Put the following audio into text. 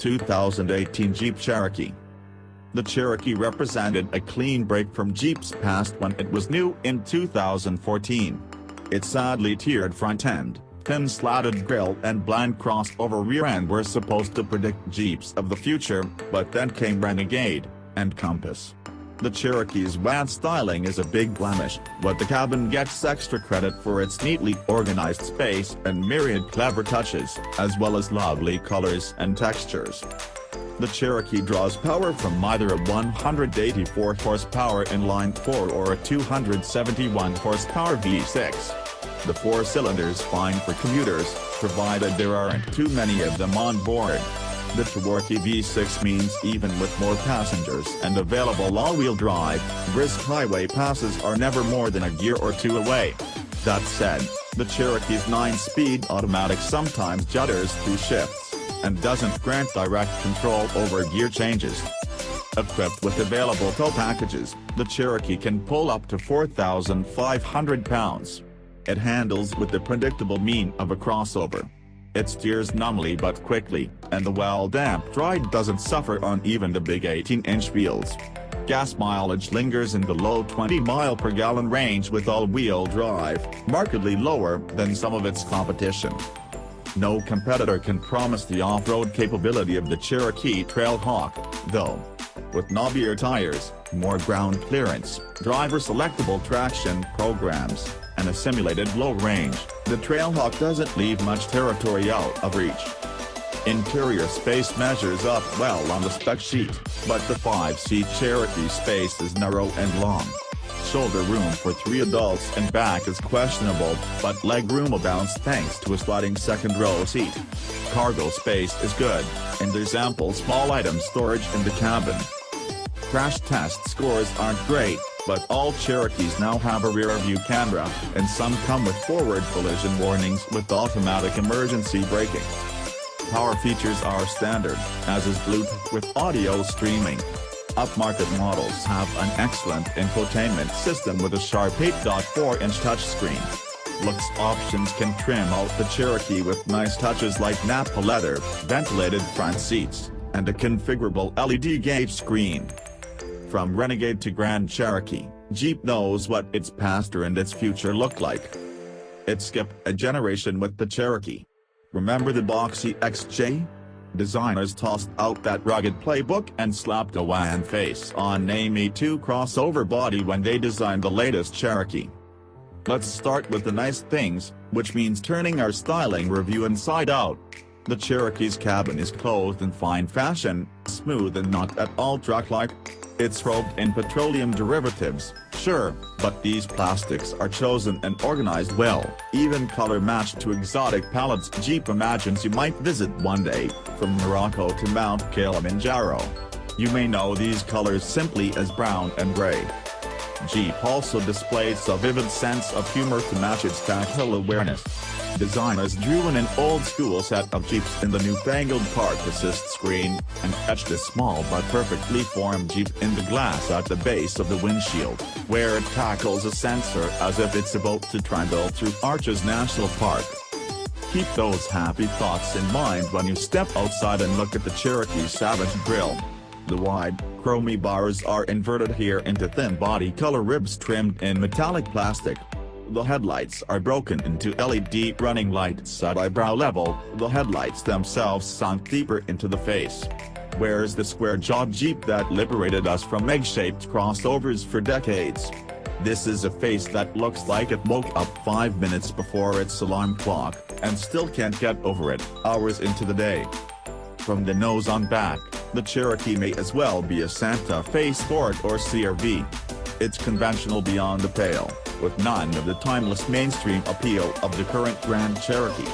2018 Jeep Cherokee. The Cherokee represented a clean break from Jeep's past when it was new in 2014. Its sadly tiered front end, thin-slatted grille and bland crossover rear end were supposed to predict Jeeps of the future, but then came Renegade and Compass. The Cherokee's wad styling is a big blemish, but the cabin gets extra credit for its neatly organized space and myriad clever touches, as well as lovely colors and textures. The Cherokee draws power from either a 184 horsepower inline-4 or a 271 horsepower V6. The four cylinders fine for commuters, provided there aren't too many of them on board. The Torquey V6 means even with more passengers and available all-wheel drive, brisk highway passes are never more than a gear or two away. That said, the Cherokee's 9-speed automatic sometimes judders through shifts, and doesn't grant direct control over gear changes. Equipped with available tow packages, the Cherokee can pull up to 4,500 pounds. It handles with the predictable mean of a crossover. It steers numbly but quickly, and the well-damped ride doesn't suffer on even the big 18-inch wheels. Gas mileage lingers in the low 20-mile-per-gallon range with all-wheel drive, markedly lower than some of its competition. No competitor can promise the off-road capability of the Cherokee Trailhawk, though. With knobbier tires, more ground clearance, driver-selectable traction programs, and a simulated low range, the Trailhawk doesn't leave much territory out of reach. Interior space measures up well on the spec sheet, but the 5-seat Cherokee space is narrow and long. Shoulder room for 3 adults and back is questionable, but leg room abounds thanks to a sliding second-row seat. Cargo space is good, and there's ample small item storage in the cabin. Crash test scores aren't great, but all Cherokees now have a rear-view camera, and some come with forward collision warnings with automatic emergency braking. Power features are standard, as is Bluetooth with audio streaming. Upmarket models have an excellent infotainment system with a sharp 8.4-inch touchscreen. Looks options can trim out the Cherokee with nice touches like Napa leather, ventilated front seats, and a configurable LED gauge screen. From Renegade to Grand Cherokee, Jeep knows what its past and its future look like. It skipped a generation with the Cherokee. Remember the boxy XJ? Designers tossed out that rugged playbook and slapped a WAN face on a Me Too crossover body when they designed the latest Cherokee. Let's start with the nice things, which means turning our styling review inside out. The Cherokee's cabin is clothed in fine fashion, smooth and not at all truck-like. It's robed in petroleum derivatives, sure, but these plastics are chosen and organized well, even color-matched to exotic palettes Jeep imagines you might visit one day, from Morocco to Mount Kilimanjaro. You may know these colors simply as brown and gray. Jeep also displays a vivid sense of humor to match its tactile awareness. Designers drew in an old-school set of Jeeps in the newfangled Park Assist screen, and etched a small but perfectly formed Jeep in the glass at the base of the windshield, where it tackles a sensor as if it's about to trundle through Arches National Park. Keep those happy thoughts in mind when you step outside and look at the Cherokee Savage grille. The wide, chromy bars are inverted here into thin body color ribs trimmed in metallic plastic. The headlights are broken into LED running lights at eyebrow level, the headlights themselves sunk deeper into the face. Where's the square-jawed Jeep that liberated us from egg-shaped crossovers for decades? This is a face that looks like it woke up 5 minutes before its alarm clock, and still can't get over it, hours into the day. From the nose on back, the Cherokee may as well be a Santa Fe Sport or CR-V. It's conventional beyond the pale, with none of the timeless mainstream appeal of the current Grand Cherokee.